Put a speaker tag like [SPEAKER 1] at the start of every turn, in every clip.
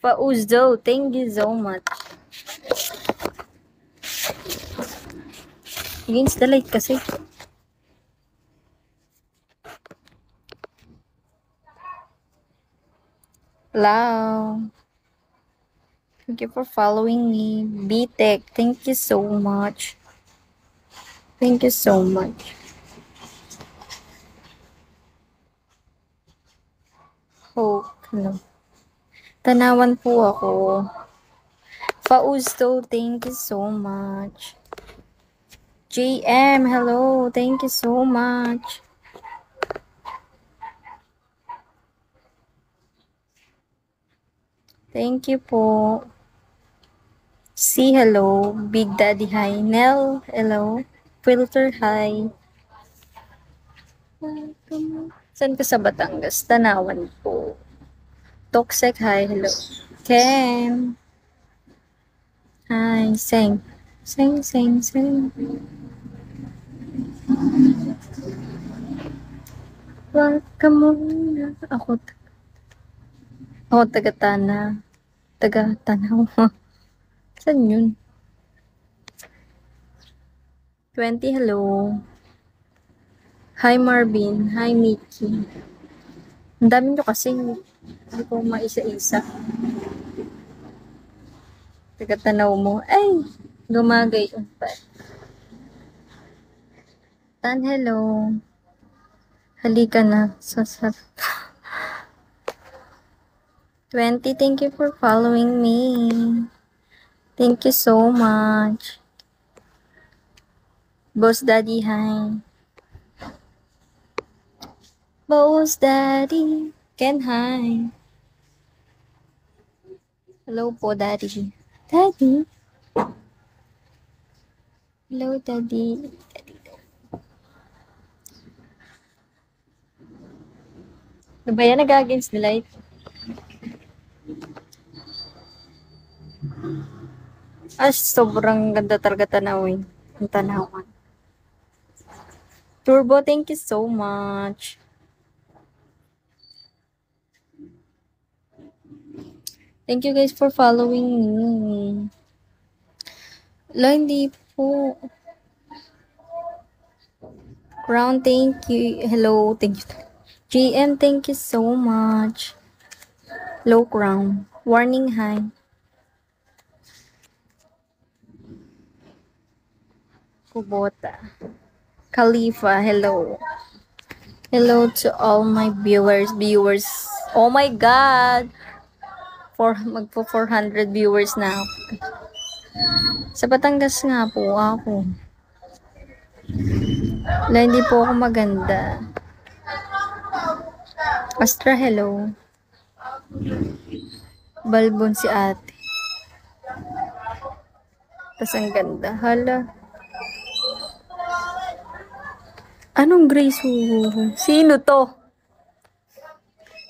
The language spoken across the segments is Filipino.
[SPEAKER 1] Pauzdo, thank you so much. Against the light kasi. Hello. Thank you for following me. B-Tech, thank you so much. Thank you so much. Hope, hello. Tanawan po ako. Fausto, thank you so much. JM, hello. Thank you so much. Thank you po. C, hello. Big Daddy, hi. Nell, hello. Filter, hi. Saan ka sa Batangas? Tanawan po. Toxic, hi, hello. Ken. Hi, sing. Sing, sing, sing. Wag ka muna. Ako taga-Tana. Taga-Tanaw. Saan yun? 20, hello. Hi, Marvin. Hi, Mickey. Ang dami nyo kasi. Hindi ko maisa-isa. Taga-Tanaw mo. Ay! Gumagay. Tan, hello. Halika na. Sasar. 20, thank you for following me. Thank you so much. Boss Daddy, hi. Boss Daddy, Ken, hi. Hello po, Daddy. Daddy? Hello, Daddy. Ano ba yan? Nag-against the light? Sobrang ganda talaga tanawin. Ang tanawan. Turbo, thank you so much. Thank you guys for following me. Hindi po. Crown, thank you. Hello, thank you. GM, thank you so much. Low Crown. Warning, hi. Kubota. Khalifa, hello. Hello to all my viewers. Oh my God! Magpo 400 viewers na ako. Sa Batangas nga po ako. Hindi po ako maganda. Astra, hello. Balbon si ate. Tas ang ganda. Hala. Anong Grace Huhuhu? Sino to?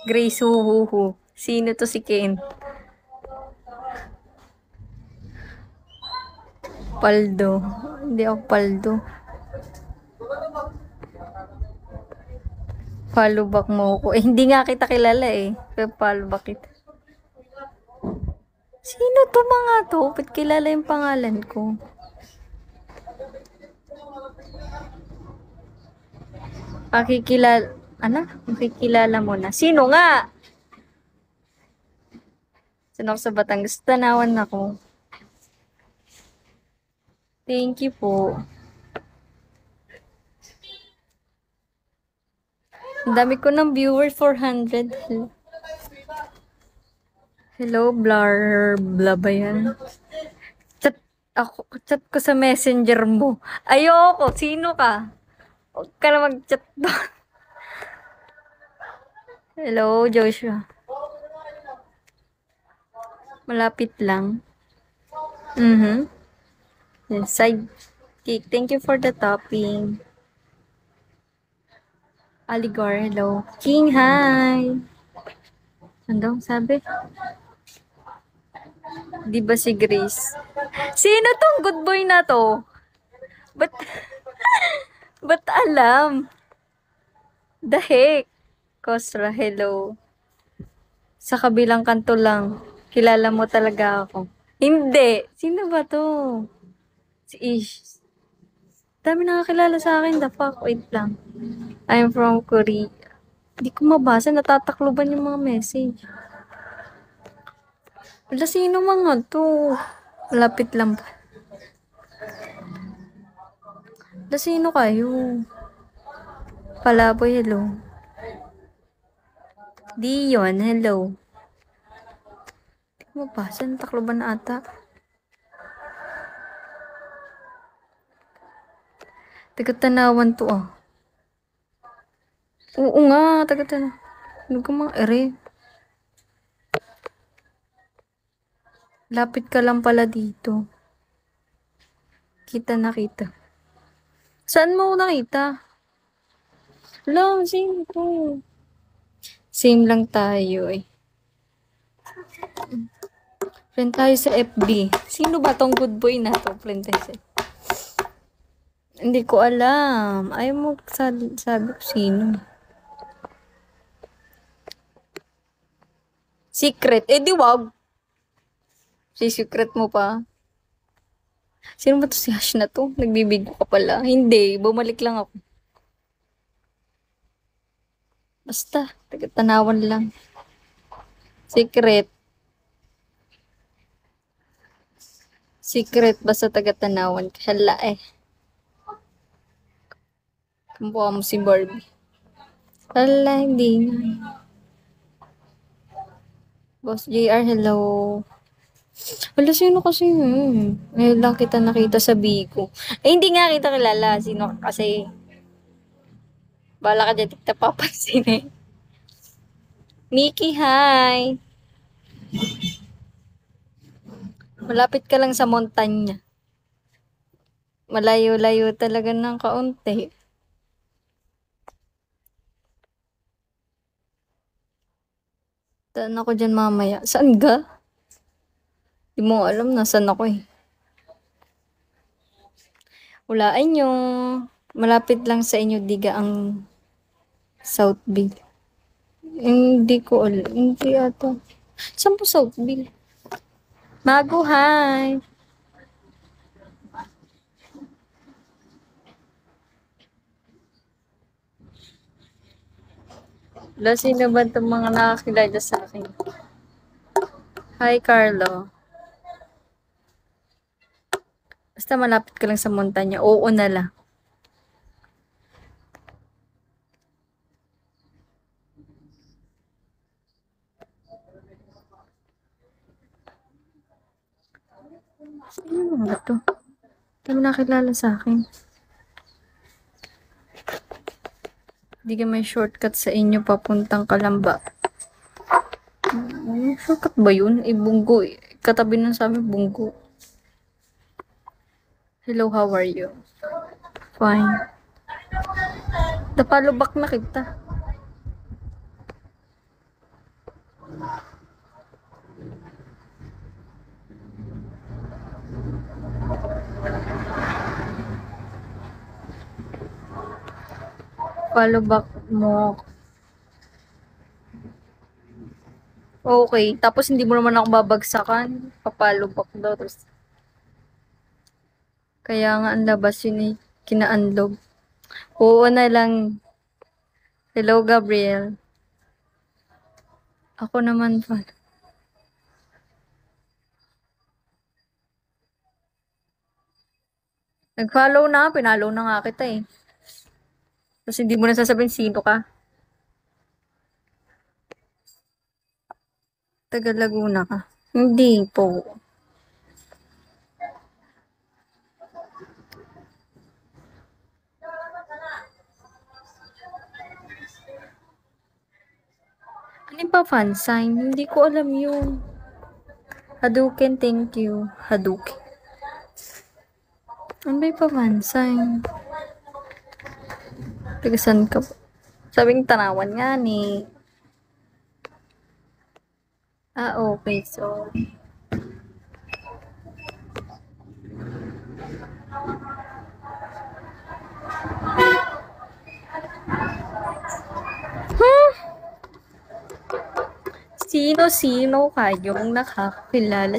[SPEAKER 1] Grace Huhuhu. Sino to si Ken? Paldo. Hindi ako Paldo. Follow back mo ko. Hindi nga kita kilala eh. Kaya follow back kita. Sino to mga to? Ba't kilala yung pangalan ko? Makikilala mo na. Sino nga? Saan ako sa Batangas? Tanawan ako. Thank you po. Ang dami ko ng viewers, 400. Hello, bla ba yan? Chat ko sa messenger mo. Ayoko, sino ka? Huwag ka na mag-chat doon. Hello, Joshua. Malapit lang. Yes, sidekick. Thank you for the topping. Aligar, hello. King, hi. Ano sabi? Di ba si Grace? Sino tong good boy na to? Ba't alam? The heck? Kosra, hello. Sa kabilang kanto lang. Kilala mo talaga ako. Hindi. Sino ba to? Si Ish. Dami nakakilala sa akin. The fuck? Wait lang. I'm from Korea. Hindi ko mabasa. Natatakloban yung mga message. Wala, sino mga to? Lapit lang ba? Wala, sino kayo? Palaboy, hello. Dion, hello. Hindi ko mabasa. Natakloban na ata. Taga-Tanawan to ah. Oo nga, taga-Tanawan. Ano ka mga ere? Lapit ka lang pala dito. Kita na kita. Saan mo nakita? Wala, same to. Same lang tayo eh. Friend tayo sa FB. Sino ba tong good boy na to? Friend tayo sa Hindi ko alam. Ayaw mo sabi ko sino. Secret. Eh di wag. Si secret mo pa. Sino ba to si Hash na to? Nagbibigo ka pala. Hindi. Bumalik lang ako. Basta. Taga-Tanawan lang. Secret. Secret. Basta taga-Tanawan. Hala eh. Kamukha mo si Barbie. Hala, hindi nga. Boss JR, hello. Wala, sino kasi yun? Ngayon lang kita nakita sa Biko. Eh, hindi nga kita kilala. Sino ka kasi? Bala ka dyan, tikta papansin eh. Mickey, hi! Malapit ka lang sa montanya. Malayo-layo talaga ng kaunti. Saan ako dyan mamaya? Saan ga? Di mo alam, nasan ako eh. Walaan nyo. Malapit lang sa inyo, diga ang Southville. Hindi ko alam. Hindi ata. Saan po Southville? Mago, hi! Wala, sino ba itong mga nakakilala sa akin? Hi, Carlo. Basta malapit ka lang sa montanya. Oo na lang. Sino ba ito? Hindi nakilala sa akin. Hindi ka may shortcut sa inyo papuntang Kalamba. Shortcut ba yun? Bunggo. Katabi nun sa amin, Bunggo. Hello, how are you? Fine. Napalubak na kita. Follow back mo. Okay. Tapos hindi mo naman ako babagsakan. Papalo back daw. Kaya nga ang labas yun eh. Kina-unlock. Oo na lang. Hello, Gabriel. Ako naman pa. Nag-follow na. Pinalo na nga kita eh. Tapos hindi mo na sasabihin sino ka. Taga Laguna ka. Hindi po. Ano yung pa fan sign? Hindi ko alam yun. Hadouken, thank you. Hadouken. Ano ba yung pa fan sign? Tagasan ka ba? Sabing Tanawan nga ni. Ah, okay. So, Sino-sino kayong nakakilala